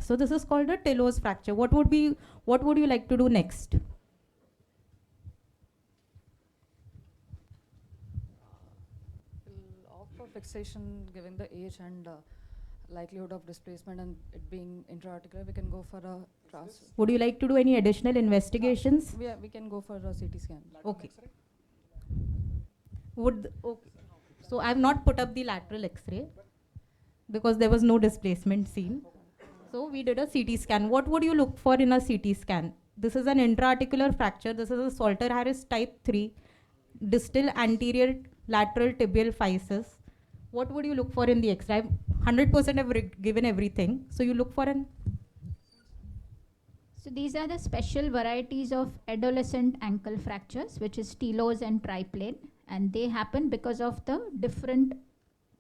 So this is called a telos fracture. What would you like to do next? We'll opt for fixation given the age and likelihood of displacement and it being intra-articular. We can go for a transfer. Would you like to do any additional investigations? Yeah, we can go for a CT scan. Okay. Okay. So I have not put up the lateral X-ray because there was no displacement seen. So we did a CT scan. What would you look for in a CT scan? This is an intra-articular fracture. This is a Salter-Harris type 3, distal anterior lateral tibial physis. What would you look for in the X-ray? 100% have given everything. So you look for an... So these are the special varieties of adolescent ankle fractures, which is telos and triplane, and they happen because of the different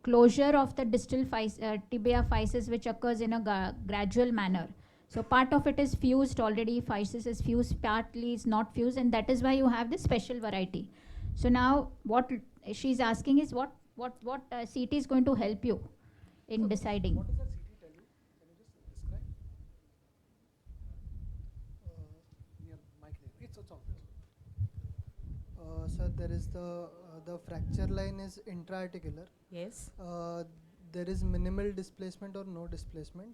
closure of the distal tibia physis, which occurs in a gradual manner. So part of it is fused already, physis is fused, partly is not fused, and that is why you have this special variety. So now what she's asking is what CT is going to help you in deciding. What does that CT tell you? Can you just describe? Near mic there. It's on. Sir, there is the fracture line is intra-articular. Yes. There is minimal displacement or no displacement.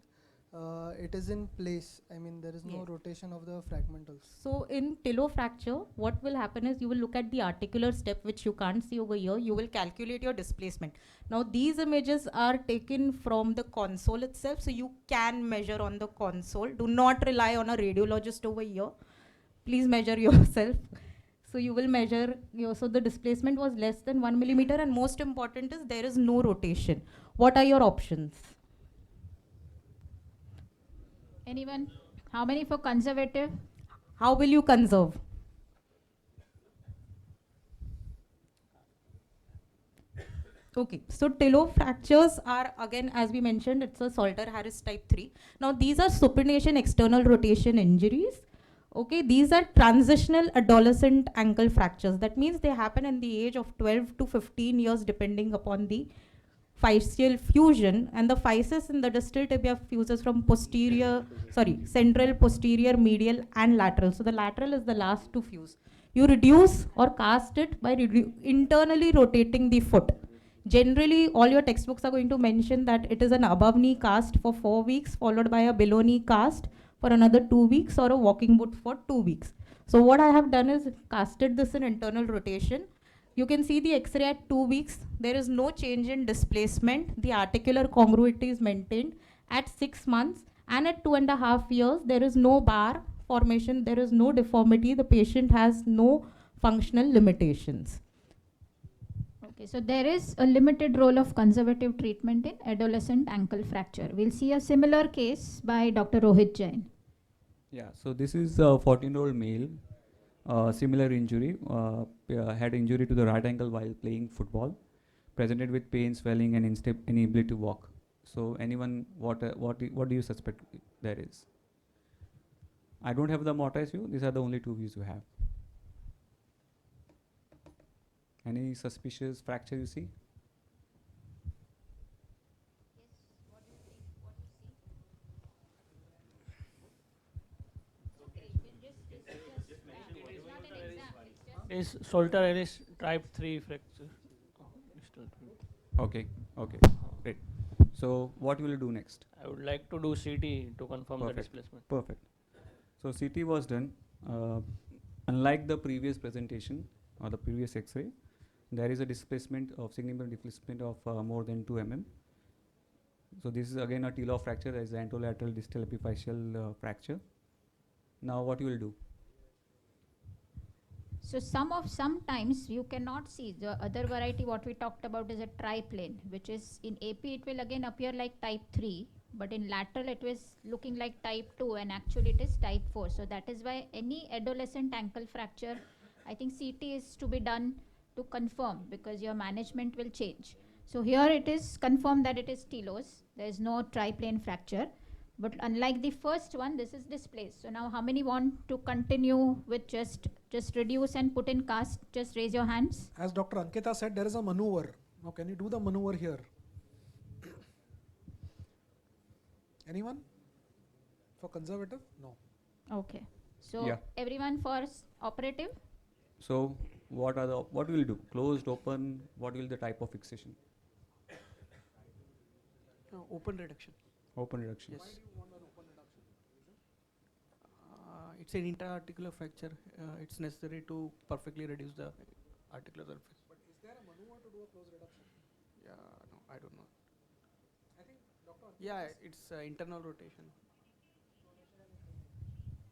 It is in place. I mean, there is no rotation of the fragmentals. So in tilo fracture, what will happen is you will look at the articular step, which you can't see over here. You will calculate your displacement. Now these images are taken from the console itself, so you can measure on the console. Do not rely on a radiologist over here. Please measure yourself. So you will measure, so the displacement was less than 1 millimeter, and most important is there is no rotation. What are your options? Anyone? How many for conservative? How will you conserve? Okay, so tilo fractures are, again, as we mentioned, it's a Salter-Harris type 3. Now these are supination external rotation injuries. Okay, these are transitional adolescent ankle fractures. That means they happen in the age of 12 to 15 years depending upon the physeal fusion, and the physis in the distal tibia fuses from central, posterior, medial and lateral. So the lateral is the last to fuse. You reduce or cast it by internally rotating the foot. Generally, all your textbooks are going to mention that it is an above knee cast for 4 weeks followed by a below knee cast for another 2 weeks or a walking boot for 2 weeks. So what I have done is casted this in internal rotation. You can see the X-ray at 2 weeks. There is no change in displacement. The articular congruity is maintained at 6 months, and at 2.5 years, there is no bar formation. There is no deformity. The patient has no functional limitations. Okay, so there is a limited role of conservative treatment in adolescent ankle fracture. We'll see a similar case by Dr. Rohit Jain. Yeah, so this is a 14-year-old male, similar injury, had injury to the right ankle while playing football, presented with pain, swelling and inability to walk. So anyone, what do you suspect there is? I don't have the motorized view. These are the only 2 views you have. Any suspicious fracture you see? Is Salter-Harris type 3 fracture. Okay, great. So what will you do next? I would like to do CT to confirm the displacement. Perfect. So CT was done. Unlike the previous presentation or the previous X-ray, there is a displacement of significant displacement of more than 2 mm. So this is again a tilo fracture. There is an anterolateral distal epiphyseal fracture. Now what you will do? So sometimes you cannot see the other variety. What we talked about is a triplane, which is in AP it will again appear like type 3, but in lateral it was looking like type 2, and actually it is type 4. So that is why any adolescent ankle fracture, I think CT is to be done to confirm, because your management will change. So here it is confirmed that it is telos. There is no triplane fracture. But unlike the first one, this is displaced. So now how many want to continue with just reduce and put in cast? Just raise your hands. As Dr. Ankita said, there is a maneuver. Now can you do the maneuver here? Anyone? For conservative, no. Okay. So Yeah. everyone for operative? So what will you do? Closed, open, what will the type of fixation? Open reduction. Open reduction. Yes. It's an interarticular fracture. It's necessary to perfectly reduce the articular surface. But is there a maneuver to do a closed reduction? Yeah, no, I don't know. I think Dr. Yeah, it's internal rotation.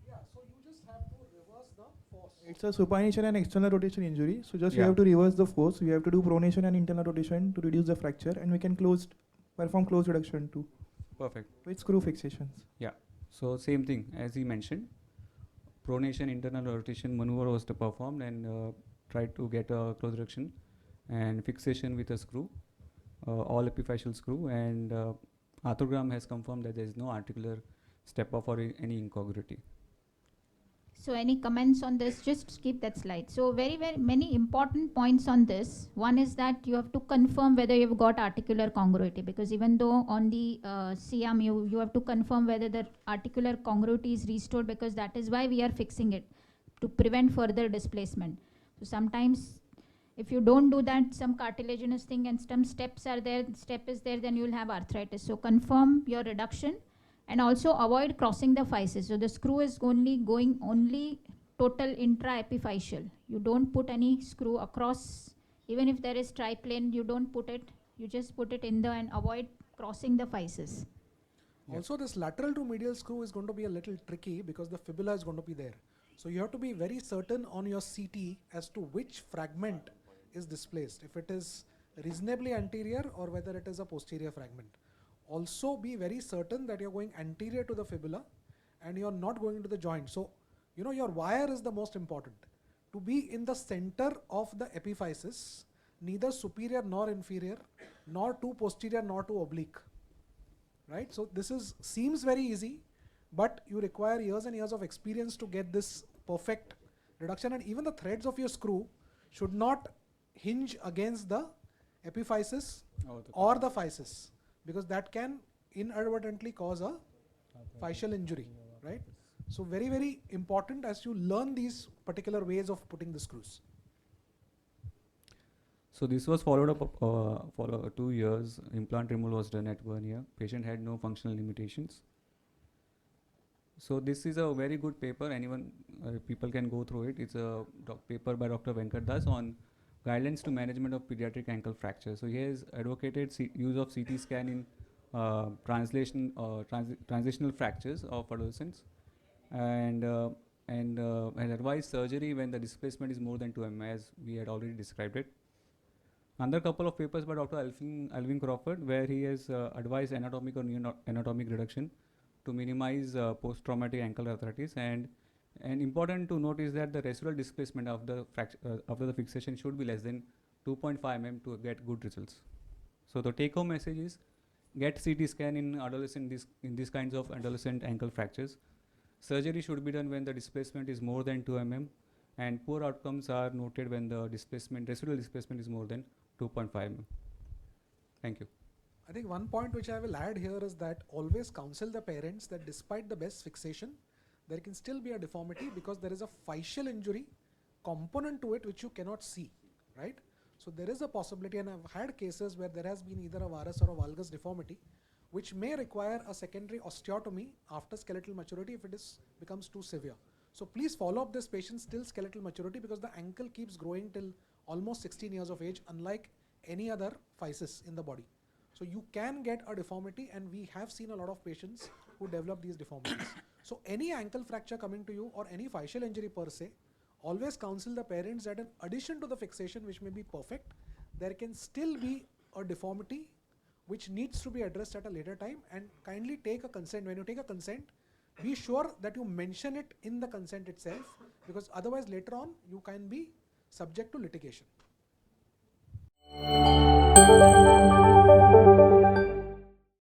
Yeah, so you just have to reverse the force. It's a supination and external rotation injury. So just you Yeah. have to reverse the force. You have to do pronation and internal rotation to reduce the fracture, and we can perform closed reduction too Perfect. with screw fixations. So same thing as he mentioned. Pronation, internal rotation maneuver was to performed and tried to get a close reduction and fixation with a screw, all epiphyseal screw, and arthrogram has confirmed that there is no articular step off or any incongruity. So any comments on this? Just skip that slide. So very many important points on this. One is that you have to confirm whether you've got articular congruity, because even though on the CM you have to confirm whether the articular congruity is restored, because that is why we are fixing it, to prevent further displacement. So sometimes if you don't do that, some cartilaginous thing and some step is there, then you will have arthritis. So confirm your reduction. And also avoid crossing the physis. So the screw is going total intra-epiphyseal. You don't put any screw across. Even if there is triplane, you don't put it. You just put it in and avoid crossing the physis. Also, this lateral to medial screw is going to be a little tricky because the fibula is going to be there. So you have to be very certain on your CT as to which fragment is displaced, if it is reasonably anterior or whether it is a posterior fragment. Also be very certain that you're going anterior to the fibula and you're not going into the joint. So, you know, your wire is the most important. To be in the center of the epiphysis, neither superior nor inferior, nor too posterior nor too oblique. Right? So this seems very easy, but you require years and years of experience to get this perfect reduction, and even the threads of your screw should not hinge against the epiphysis or the physis, because that can inadvertently cause a physeal injury, right? So very, very important as you learn these particular ways of putting the screws. So this was followed up for 2 years. Implant removal was done at 1 year. Patient had no functional limitations. So this is a very good paper. Anyone, people can go through it. It's a paper by Dr. Venkat Das on guidelines to management of pediatric ankle fracture. So he has advocated use of CT scan in transitional fractures of adolescents, and has advised surgery when the displacement is more than 2 mm, as we had already described it. Another couple of papers by Dr. Alvin Crawford, where he has advised anatomic or anatomic reduction to minimize post-traumatic ankle arthritis, and important to note is that the residual displacement of the after the fixation should be less than 2.5 mm to get good results. So the take-home message is get CT scan in these kinds of adolescent ankle fractures. Surgery should be done when the displacement is more than 2 mm, and poor outcomes are noted when the residual displacement is more than 2.5 mm. Thank you. I think one point which I will add here is that always counsel the parents that despite the best fixation, there can still be a deformity because there is a physeal injury component to it which you cannot see, right? So there is a possibility, and I've had cases where there has been either a varus or a valgus deformity, which may require a secondary osteotomy after skeletal maturity if it becomes too severe. So please follow up this patient till skeletal maturity, because the ankle keeps growing till almost 16 years of age, unlike any other physis in the body. So you can get a deformity, and we have seen a lot of patients who develop these deformities. So any ankle fracture coming to you or any physeal injury per se, always counsel the parents that in addition to the fixation, which may be perfect, there can still be a deformity which needs to be addressed at a later time, and kindly take a consent. When you take a consent, be sure that you mention it in the consent itself, because otherwise later on you can be subject to litigation.